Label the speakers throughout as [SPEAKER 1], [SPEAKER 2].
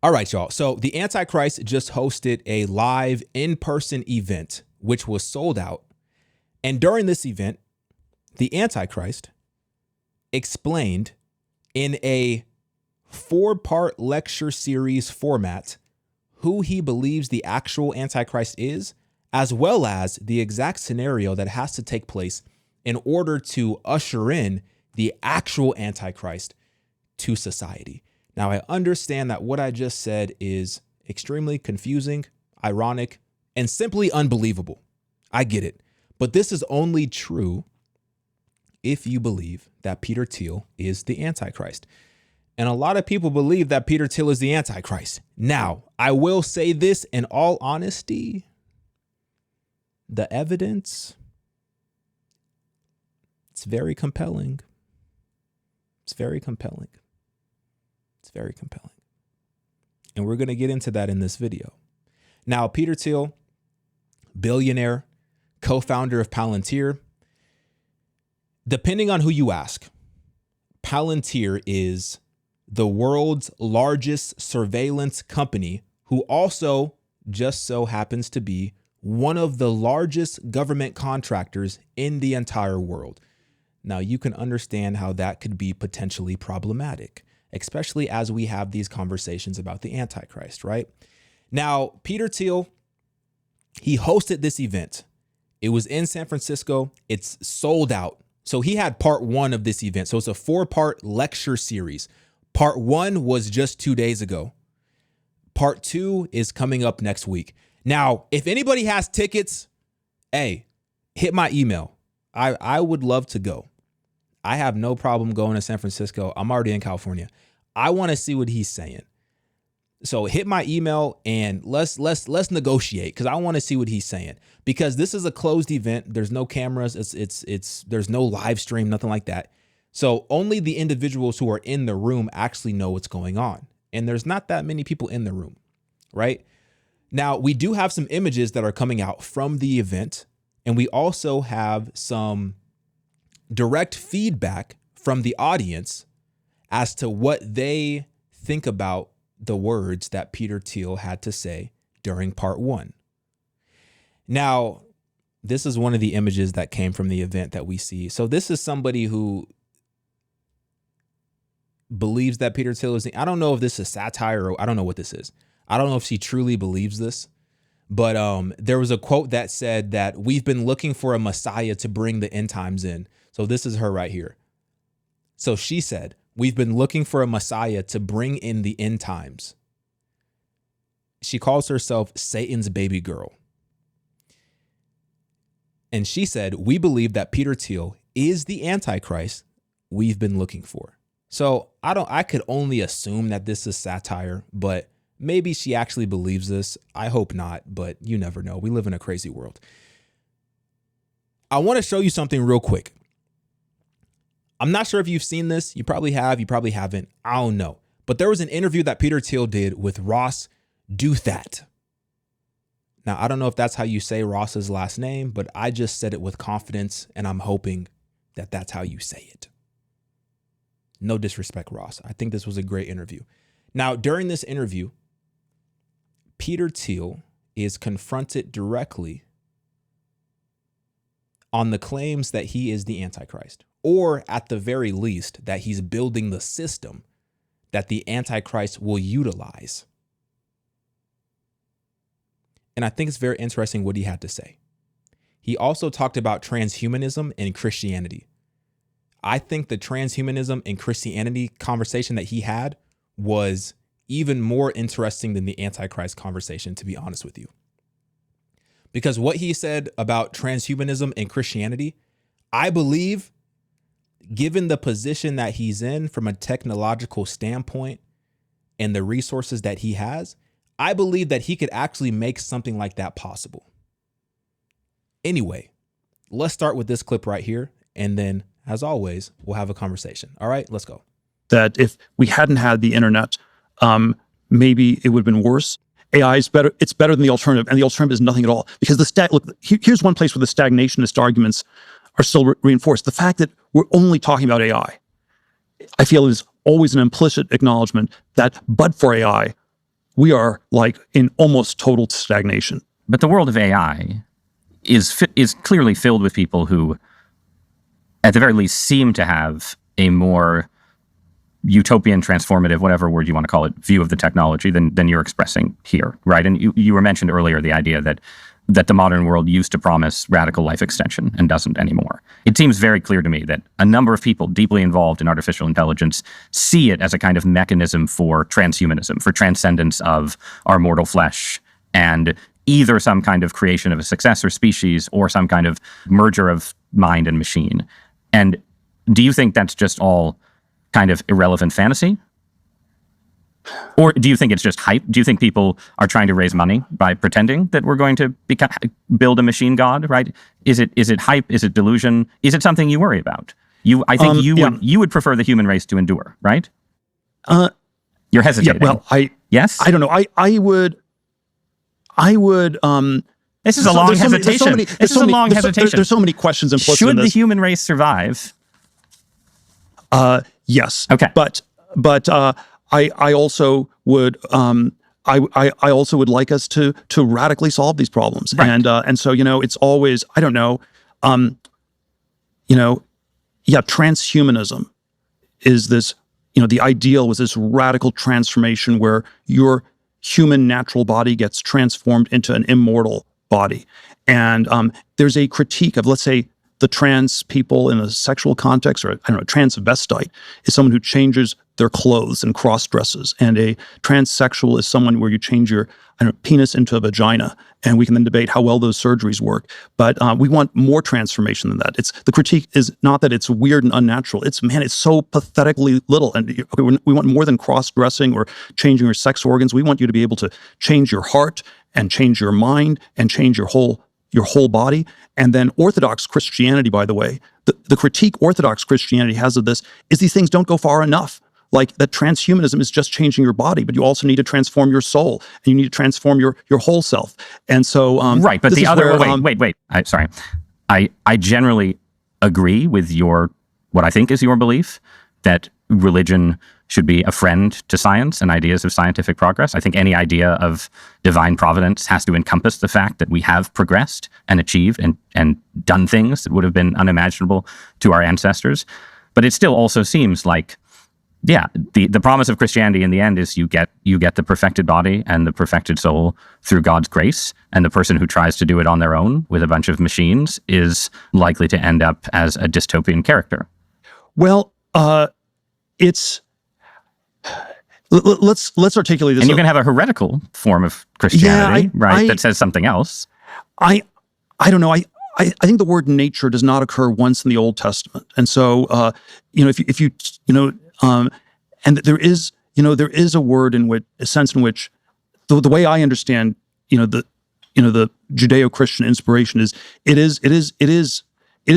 [SPEAKER 1] All right, y'all. So the Antichrist just hosted a live in-person event, which was sold out. And during this event, the Antichrist explained in a 4-part lecture series format who he believes the actual Antichrist is, as well as the exact scenario that has to take place in order to usher in the actual Antichrist to society. Now, I understand that what I just said is extremely confusing, ironic, and simply unbelievable. I get it. But this is only true if you believe that Peter Thiel is the Antichrist. And a lot of people believe that Peter Thiel is the Antichrist. Now, I will say this in all honesty, the evidence, it's very compelling. It's very compelling. It's very compelling. And we're going to get into that in this video. Now, Peter Thiel, billionaire, co-founder of Palantir. Depending on who you ask, Palantir is the world's largest surveillance company who also just so happens to be one of the largest government contractors in the entire world. Now, you can understand how that could be potentially problematic, especially as we have these conversations about the Antichrist, right? Now, Peter Thiel, he hosted this event. It was in San Francisco. It's sold out. So he had part 1 of this event. So it's a 4-part lecture series. Part 1 was just 2 days ago. Part 2 is coming up next week. Now, if anybody has tickets, hey, hit my email. I would love to go. I have no problem going to San Francisco. I'm already in California. I want to see what he's saying. So hit my email and let's negotiate, because I want to see what he's saying, because this is a closed event. There's no cameras. There's no live stream, nothing like that. So only the individuals who are in the room actually know what's going on. And there's not that many people in the room, right? Now, we do have some images that are coming out from the event, and we also have some direct feedback from the audience as to what they think about the words that Peter Thiel had to say during part 1. Now, this is one of the images that came from the event that we see. So this is somebody who believes that Peter Thiel is, I don't know if this is satire or I don't know what this is. I don't know if she truly believes this, but there was a quote that said that we've been looking for a Messiah to bring the end times in. So this is her right here. So she said, we've been looking for a Messiah to bring in the end times. She calls herself Satan's baby girl. And she said, we believe that Peter Thiel is the Antichrist we've been looking for. So I could only assume that this is satire, but maybe she actually believes this. I hope not, but you never know. We live in a crazy world. I want to show you something real quick. I'm not sure if you've seen this. You probably have. You probably haven't. I don't know. But there was an interview that Peter Thiel did with Ross Douthat. Now, I don't know if that's how you say Ross's last name, but I just said it with confidence, and I'm hoping that that's how you say it. No disrespect, Ross. I think this was a great interview. Now, during this interview, Peter Thiel is confronted directly on the claims that he is the Antichrist, or at the very least, that he's building the system that the Antichrist will utilize. And I think it's very interesting what he had to say. He also talked about transhumanism and Christianity. I think the transhumanism and Christianity conversation that he had was even more interesting than the Antichrist conversation, to be honest with you. Because what he said about transhumanism and Christianity, I believe, given the position that he's in from a technological standpoint and the resources that he has, I believe that he could actually make something like that possible. Anyway, let's start with this clip right here. And then, as always, we'll have a conversation. All right, let's go.
[SPEAKER 2] That if we hadn't had the internet, maybe it would have been worse. AI is better. It's better than the alternative. And the alternative is nothing at all. Because here's one place where the stagnationist arguments are still reinforced. The fact that we're only talking about AI, I feel, is always an implicit acknowledgement that but for AI, we are like in almost total stagnation.
[SPEAKER 3] But the world of AI is clearly filled with people who, at the very least, seem to have a more utopian, transformative, whatever word you want to call it, view of the technology than you're expressing here, right? And you were mentioned earlier the idea that the modern world used to promise radical life extension and doesn't anymore. It seems very clear to me that a number of people deeply involved in artificial intelligence see it as a kind of mechanism for transhumanism, for transcendence of our mortal flesh, and either some kind of creation of a successor species or some kind of merger of mind and machine. And do you think that's just all kind of irrelevant fantasy? Or do you think it's just hype? Do you think people are trying to raise money by pretending that we're going to build a machine god, right? Is it hype? Is it delusion? Is it something you worry about? I think you would prefer the human race to endure, right? You're hesitating.
[SPEAKER 2] Yeah, well,
[SPEAKER 3] yes?
[SPEAKER 2] I don't know. I would.
[SPEAKER 3] This is a long hesitation. This is a long hesitation.
[SPEAKER 2] There's so many questions implicit in this.
[SPEAKER 3] Should the human race survive?
[SPEAKER 2] Yes.
[SPEAKER 3] Okay.
[SPEAKER 2] But I also would I also would like us to radically solve these problems.
[SPEAKER 3] Right.
[SPEAKER 2] And so it's always, I don't know, transhumanism is this, the ideal was this radical transformation where your human natural body gets transformed into an immortal body. And there's a critique of, let's say, the trans people in a sexual context, or a transvestite is someone who changes their clothes and cross dresses, and a transsexual is someone where you change your penis into a vagina, and we can then debate how well those surgeries work. But we want more transformation than that. The critique is not that it's weird and unnatural. It's so pathetically little, and we want more than cross dressing or changing your sex organs. We want you to be able to change your heart and change your mind and change your whole body. And then Orthodox Christianity, by the way, the critique Orthodox Christianity has of this is these things don't go far enough. Like that transhumanism is just changing your body, but you also need to transform your soul, and you need to transform your whole self. And so,
[SPEAKER 3] right. But the other, wait. Sorry. I generally agree with what I think is your belief that religion should be a friend to science and ideas of scientific progress. I think any idea of divine providence has to encompass the fact that we have progressed and achieved and done things that would have been unimaginable to our ancestors. But it still also seems like, the promise of Christianity in the end is you get the perfected body and the perfected soul through God's grace, and the person who tries to do it on their own with a bunch of machines is likely to end up as a dystopian character.
[SPEAKER 2] Well, let's articulate this.
[SPEAKER 3] And you can have a heretical form of Christianity, that says something else.
[SPEAKER 2] I don't know. I think the word nature does not occur once in the Old Testament, and so if you and there is a word in which a sense in which the way I understand the Judeo-Christian inspiration is it is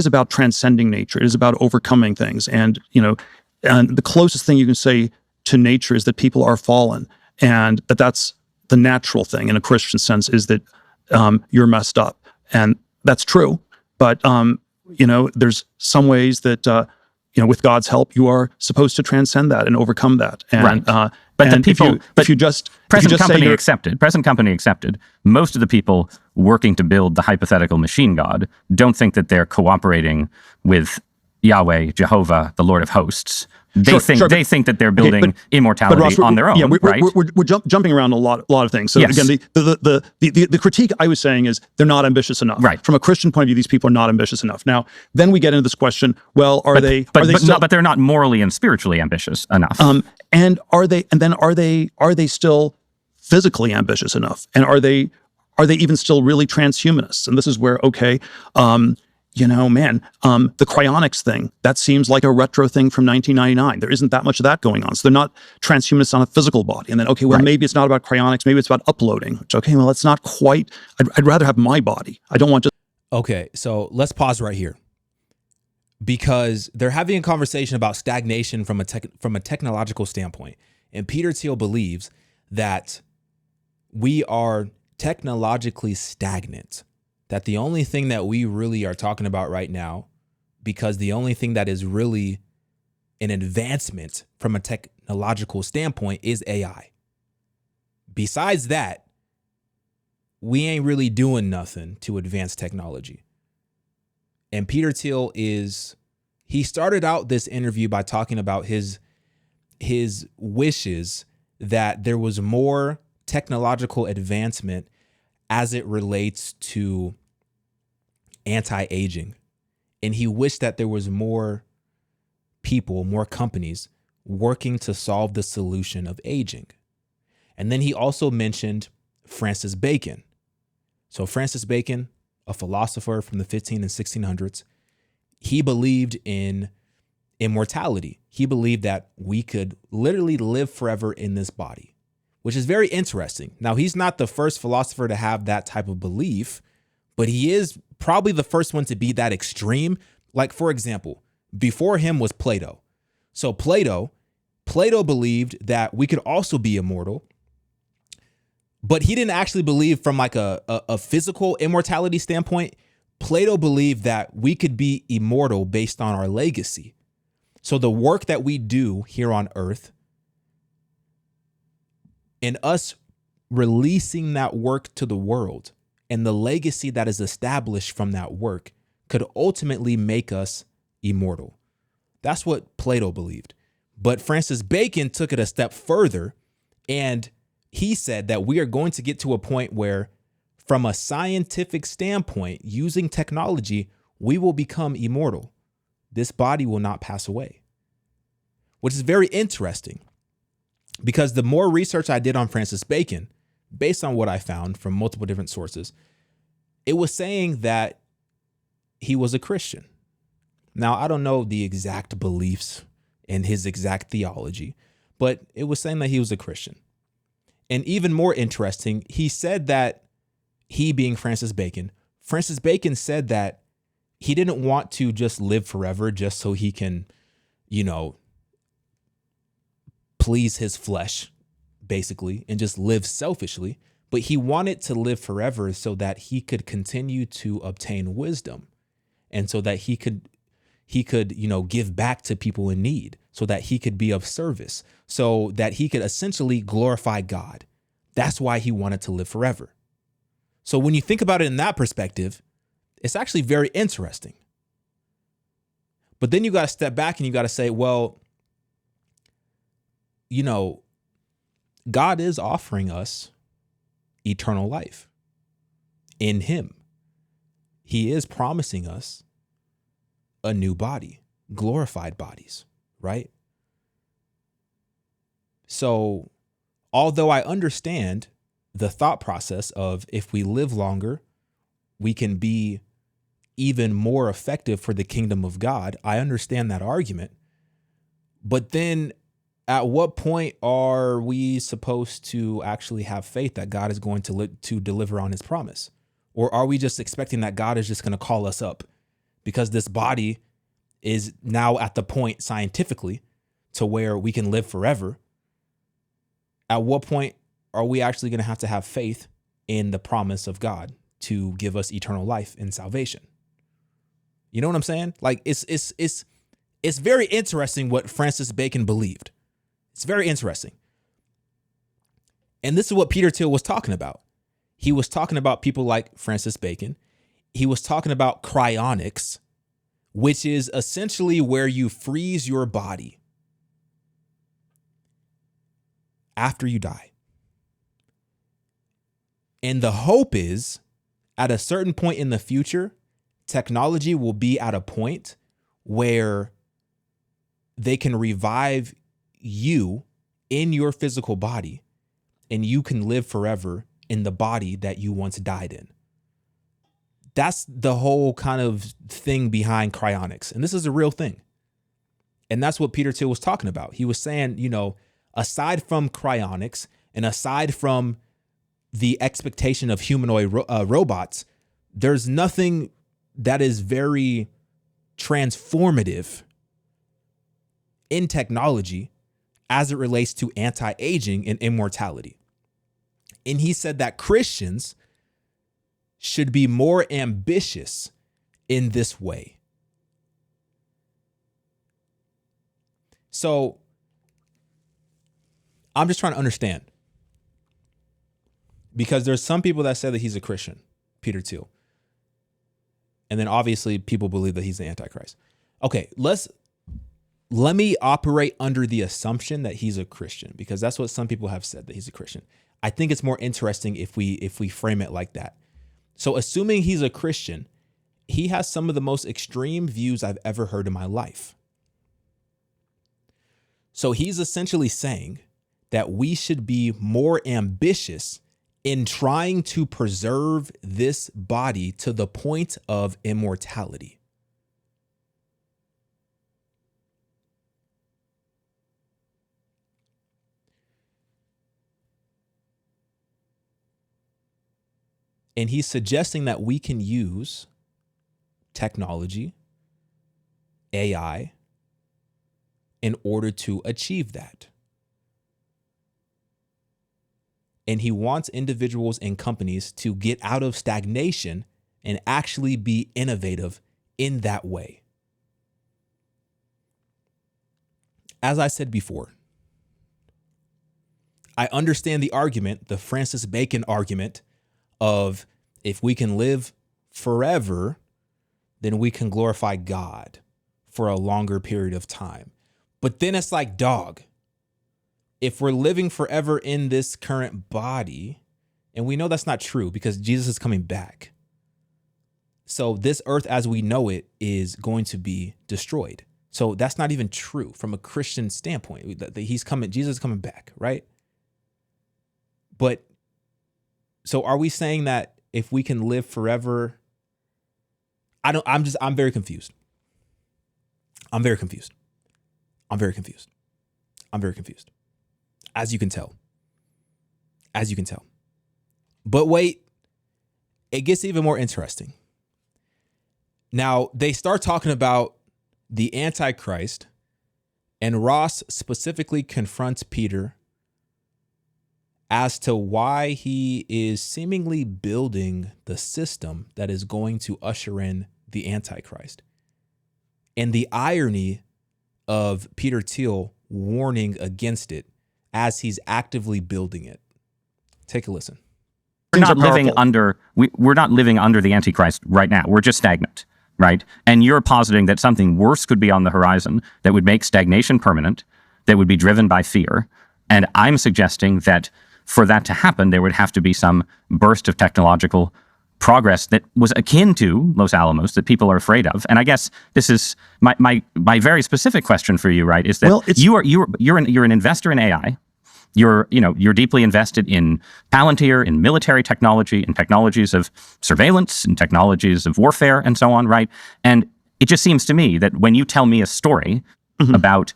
[SPEAKER 2] about transcending nature. It is about overcoming things, and the closest thing you can say to nature is that people are fallen, and that's the natural thing in a Christian sense is that you're messed up, and that's true. But there's some ways that with God's help, you are supposed to transcend that and overcome that. And,
[SPEAKER 3] right. But
[SPEAKER 2] and
[SPEAKER 3] the people, present company accepted, most of the people working to build the hypothetical machine god don't think that they're cooperating with Yahweh, Jehovah, the Lord of hosts. They think that they're building immortality Ross, on their own.
[SPEAKER 2] Yeah,
[SPEAKER 3] right?
[SPEAKER 2] We're jumping around a lot of things. So
[SPEAKER 3] yes.
[SPEAKER 2] Again, the critique I was saying is they're not ambitious enough.
[SPEAKER 3] Right.
[SPEAKER 2] From a Christian point of view, these people are not ambitious enough. Now, then we get into this question: well, are they?
[SPEAKER 3] But they're not morally and spiritually ambitious enough.
[SPEAKER 2] And are they still physically ambitious enough? And are they even still really transhumanists? And this is where the cryonics thing, that seems like a retro thing from 1999. There isn't that much of that going on. So they're not transhumanists on a physical body. And then, maybe it's not about cryonics. Maybe it's about uploading. Which, it's not quite. I'd rather have my body. I don't want just.
[SPEAKER 1] Okay, so let's pause right here. Because they're having a conversation about stagnation from a technological standpoint. And Peter Thiel believes that we are technologically stagnant. That the only thing that we really are talking about right now, because the only thing that is really an advancement from a technological standpoint is AI. besides that, we ain't really doing nothing to advance technology. And Peter Thiel he started out this interview by talking about his wishes that there was more technological advancement as it relates to anti-aging. And he wished that there was more people, more companies working to solve the solution of aging. And then he also mentioned Francis Bacon. So Francis Bacon, a philosopher from the 15 and 1600s, he believed in immortality. He believed that we could literally live forever in this body, which is very interesting. Now, he's not the first philosopher to have that type of belief, but he is probably the first one to be that extreme. Like, for example, before him was Plato. So Plato believed that we could also be immortal, but he didn't actually believe from like a physical immortality standpoint. Plato believed that we could be immortal based on our legacy. So the work that we do here on earth and us releasing that work to the world and the legacy that is established from that work could ultimately make us immortal. That's what Plato believed. But Francis Bacon took it a step further, and he said that we are going to get to a point where, from a scientific standpoint, using technology, we will become immortal. This body will not pass away, which is very interesting because the more research I did on Francis Bacon, based on what I found from multiple different sources, it was saying that he was a Christian. Now, I don't know the exact beliefs and his exact theology, but it was saying that he was a Christian. And even more interesting, he said that he, being Francis Bacon said that he didn't want to just live forever just so he can, please his flesh, basically, and just live selfishly. But he wanted to live forever so that he could continue to obtain wisdom, and so that he could, give back to people in need, so that he could be of service, so that he could essentially glorify God. That's why he wanted to live forever. So when you think about it in that perspective, it's actually very interesting. But then you got to step back and you got to say, well, God is offering us eternal life in him. He is promising us a new body, glorified bodies, right? So although I understand the thought process of if we live longer, we can be even more effective for the kingdom of God, I understand that argument. But then at what point are we supposed to actually have faith that God is going to deliver on his promise? Or are we just expecting that God is just going to call us up because this body is now at the point scientifically to where we can live forever? At what point are we actually going to have faith in the promise of God to give us eternal life and salvation? You know what I'm saying? Like it's very interesting what Francis Bacon believed. It's very interesting. And this is what Peter Thiel was talking about. He was talking about people like Francis Bacon. He was talking about cryonics, which is essentially where you freeze your body after you die. And the hope is at a certain point in the future, technology will be at a point where they can revive you in your physical body and you can live forever in the body that you once died in. That's the whole kind of thing behind cryonics. And this is a real thing. And that's what Peter Thiel was talking about. He was saying, aside from cryonics and aside from the expectation of humanoid robots, there's nothing that is very transformative in technology as it relates to anti-aging and immortality. And he said that Christians should be more ambitious in this way. So I'm just trying to understand. Because there's some people that say that he's a Christian, Peter Thiel. And then obviously people believe that he's the Antichrist. Okay, let me operate under the assumption that he's a Christian, because that's what some people have said, that he's a Christian. I think it's more interesting if we frame it like that. So assuming he's a Christian, he has some of the most extreme views I've ever heard in my life. So he's essentially saying that we should be more ambitious in trying to preserve this body to the point of immortality. And he's suggesting that we can use technology, AI, in order to achieve that. And he wants individuals and companies to get out of stagnation and actually be innovative in that way. As I said before, I understand the argument, the Francis Bacon argument of if we can live forever, then we can glorify God for a longer period of time. But then it's like, dog, if we're living forever in this current body, and we know that's not true because Jesus is coming back. So this earth as we know it is going to be destroyed. So that's not even true from a Christian standpoint. That he's coming, Jesus is coming back, right? But so are we saying that if we can live forever? I'm very confused. I'm very confused. As you can tell. But wait, it gets even more interesting. Now, they start talking about the Antichrist, and Ross specifically confronts Peter as to why he is seemingly building the system that is going to usher in the Antichrist. And the irony of Peter Thiel warning against it as he's actively building it. Take a listen.
[SPEAKER 3] We're not living under the Antichrist right now. We're just stagnant, right? And you're positing that something worse could be on the horizon that would make stagnation permanent, that would be driven by fear. And I'm suggesting that for that to happen, there would have to be some burst of technological progress that was akin to Los Alamos that people are afraid of. And I guess this is my very specific question for you, right? Is that you're an investor in AI. You're deeply invested in Palantir, in military technology, in technologies of surveillance, in technologies of warfare, and so on, right? And it just seems to me that when you tell me a story about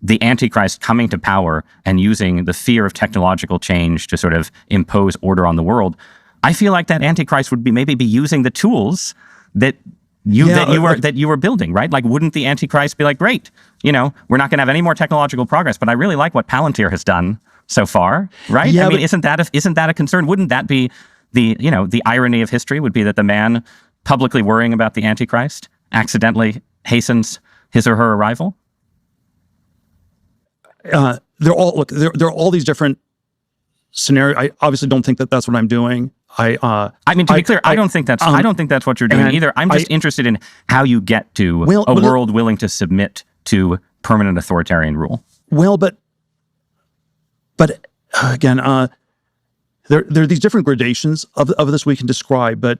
[SPEAKER 3] the Antichrist coming to power and using the fear of technological change to sort of impose order on the world, I feel like that Antichrist would maybe be using the tools that you were building, right? Like, wouldn't the Antichrist be like, great, we're not going to have any more technological progress, but I really like what Palantir has done so far, right? Yeah, I mean, isn't that a concern? Wouldn't that be the irony of history would be that the man publicly worrying about the Antichrist accidentally hastens his or her arrival?
[SPEAKER 2] There are all these different scenarios. I obviously don't think that that's what I'm doing.
[SPEAKER 3] I mean, to be clear, I don't think that's what you're doing either. I'm just interested in how you get to a world willing to submit to permanent authoritarian rule.
[SPEAKER 2] Well, but again, there are these different gradations of this we can describe. But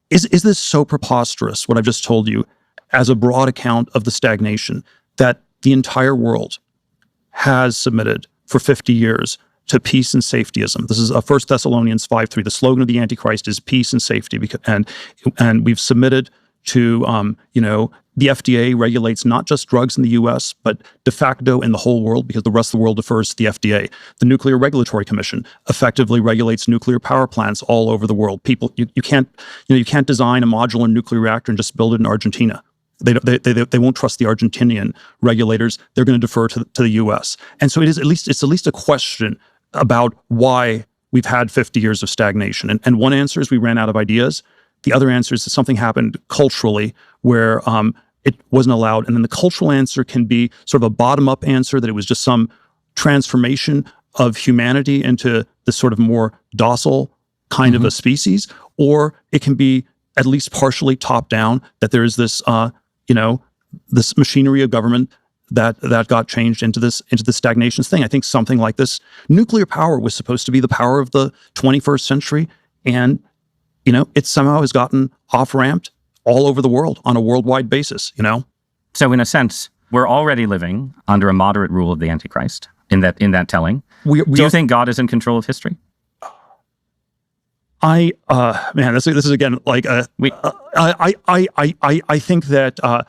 [SPEAKER 2] is this so preposterous, what I've just told you, as a broad account of the stagnation that the entire world has submitted for 50 years to peace and safetyism? This is 1 Thessalonians 5:3. The slogan of the Antichrist is peace and safety, and we've submitted to the FDA regulates not just drugs in the U.S., but de facto in the whole world, because the rest of the world defers to the FDA. The Nuclear Regulatory Commission effectively regulates nuclear power plants all over the world. People, you can't design a modular nuclear reactor and just build it in Argentina. They won't trust the Argentinian regulators. They're going to defer to the U.S. And so it's at least a question about why we've had 50 years of stagnation. And one answer is we ran out of ideas. The other answer is that something happened culturally where it wasn't allowed. And then the cultural answer can be sort of a bottom-up answer, that it was just some transformation of humanity into this sort of more docile kind of a species, or it can be at least partially top down, that there is this, this machinery of government that got changed into this stagnation thing. I think something like this. Nuclear power was supposed to be the power of the 21st century, and it somehow has gotten off-ramped all over the world on a worldwide basis.
[SPEAKER 3] So in a sense, we're already living under a moderate rule of the Antichrist in that telling. Do you think God is in control of history?
[SPEAKER 2] Man, this is again like I think that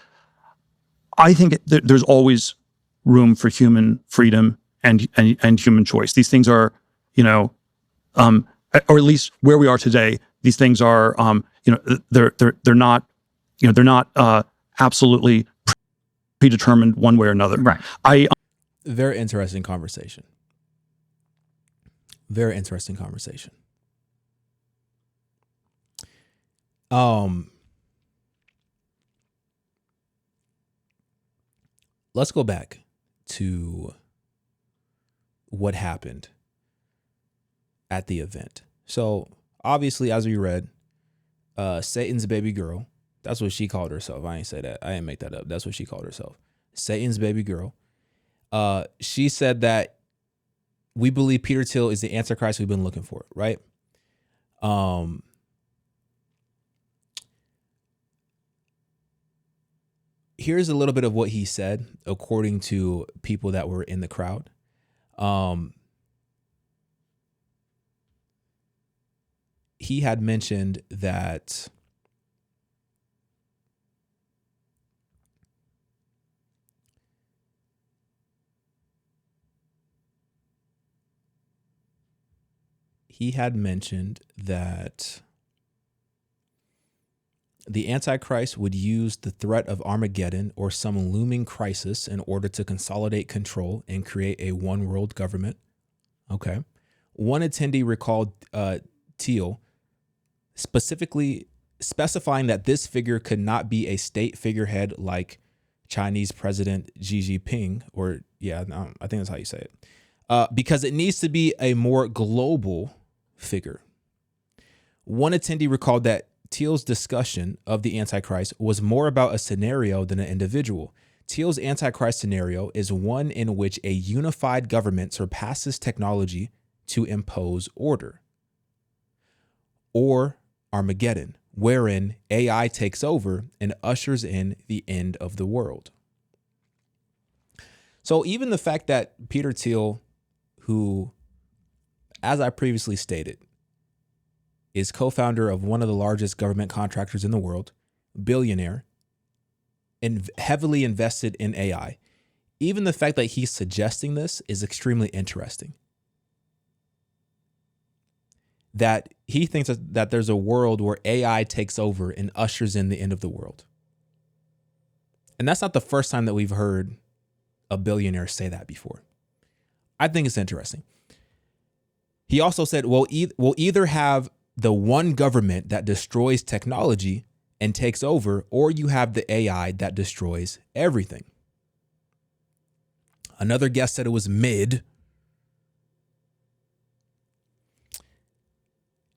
[SPEAKER 2] there's always room for human freedom and human choice. These things are, or at least where we are today, these things are, they're not absolutely predetermined one way or another.
[SPEAKER 3] Right.
[SPEAKER 1] Very interesting conversation. Very interesting conversation. Let's go back to what happened at the event. So obviously, as we read, Satan's baby girl, that's what she called herself. I ain't say that. I didn't make that up. That's what she called herself. Satan's baby girl. She said that we believe Peter Thiel is the Antichrist we've been looking for, right? Here's a little bit of what he said, according to people that were in the crowd. He had mentioned that the Antichrist would use the threat of Armageddon or some looming crisis in order to consolidate control and create a one world government. Okay. One attendee recalled Thiel specifically specifying that this figure could not be a state figurehead like Chinese President Xi Jinping, I think that's how you say it, because it needs to be a more global figure. One attendee recalled that Thiel's discussion of the Antichrist was more about a scenario than an individual. Thiel's Antichrist scenario is one in which a unified government surpasses technology to impose order. Or Armageddon, wherein AI takes over and ushers in the end of the world. So even the fact that Peter Thiel, who, as I previously stated, is co-founder of one of the largest government contractors in the world, billionaire, and heavily invested in AI. Even the fact that he's suggesting this is extremely interesting. That he thinks that there's a world where AI takes over and ushers in the end of the world. And that's not the first time that we've heard a billionaire say that before. I think it's interesting. He also said, we'll either have the one government that destroys technology and takes over, or you have the AI that destroys everything. Another guest said it was mid.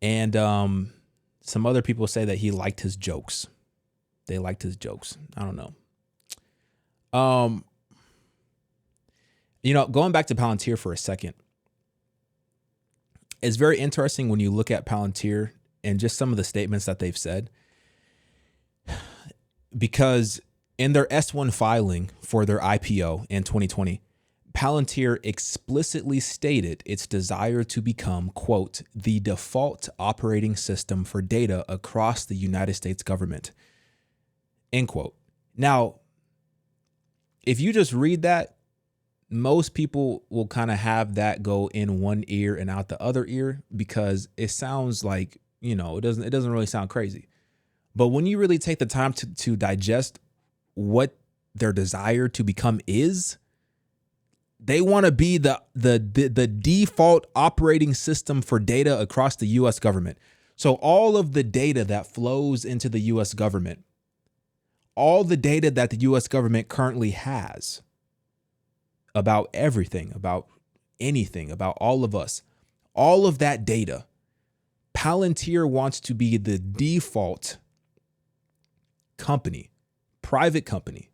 [SPEAKER 1] And some other people say that he liked his jokes. They liked his jokes. I don't know. Going back to Palantir for a second, it's very interesting when you look at Palantir and just some of the statements that they've said, because in their S1 filing for their IPO in 2020, Palantir explicitly stated its desire to become, quote, the default operating system for data across the United States government, end quote. Now, if you just read that, most people will kind of have that go in one ear and out the other ear, because it sounds like, it doesn't really sound crazy. But when you really take the time to digest what their desire to become is, they want to be the default operating system for data across the US government. So all of the data that flows into the US government, all the data that the US government currently has about everything, about anything about all of us, all of that data, Palantir wants to be the default company, private company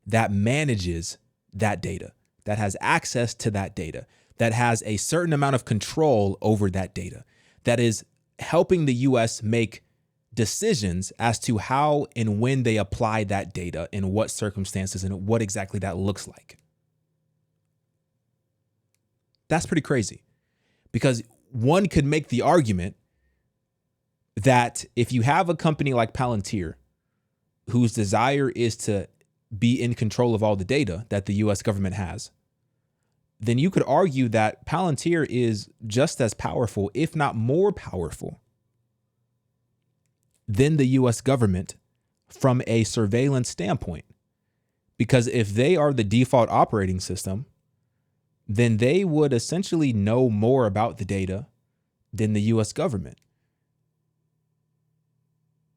[SPEAKER 1] that manages that data, that has access to that data, that has a certain amount of control over that data, that is helping the US make decisions as to how and when they apply that data, in what circumstances, and what exactly that looks like. That's pretty crazy, because one could make the argument that if you have a company like Palantir, whose desire is to be in control of all the data that the US government has, then you could argue that Palantir is just as powerful, if not more powerful, than the US government from a surveillance standpoint. Because if they are the default operating system, then they would essentially know more about the data than the US government.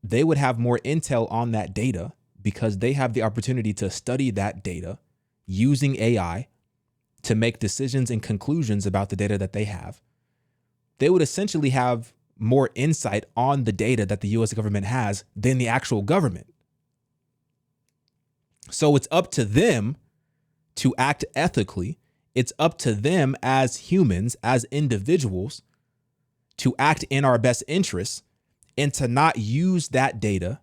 [SPEAKER 1] They would have more intel on that data because they have the opportunity to study that data using AI to make decisions and conclusions about the data that they have. They would essentially have more insight on the data that the US government has than the actual government. So it's up to them to act ethically. It's up to them as humans, as individuals, to act in our best interests and to not use that data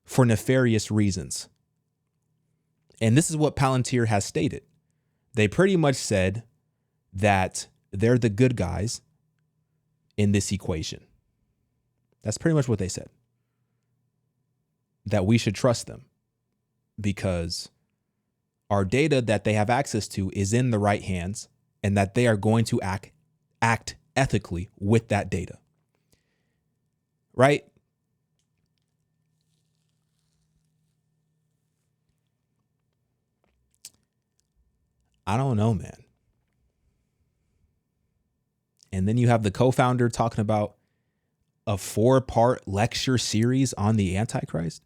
[SPEAKER 1] for nefarious reasons. And this is what Palantir has stated. They pretty much said that they're the good guys in this equation. That's pretty much what they said. That we should trust them because our data that they have access to is in the right hands, and that they are going to act ethically with that data. Right? I don't know, man. And then you have the co-founder talking about a 4-part lecture series on the Antichrist.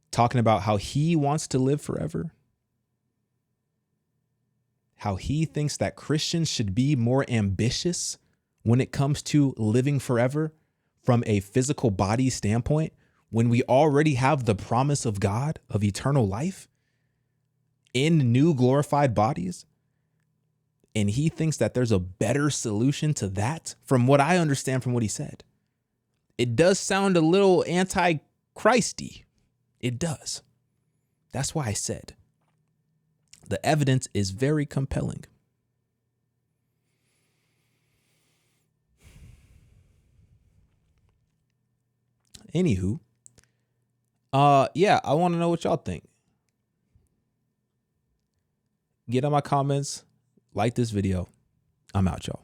[SPEAKER 1] Talking about how he wants to live forever. How he thinks that Christians should be more ambitious when it comes to living forever from a physical body standpoint, when we already have the promise of God of eternal life in new glorified bodies. And he thinks that there's a better solution to that, from what I understand from what he said. It does sound a little anti-Christy. It does. That's why I said the evidence is very compelling. Anywho, yeah, I want to know what y'all think. Get on my comments, like this video. I'm out, y'all.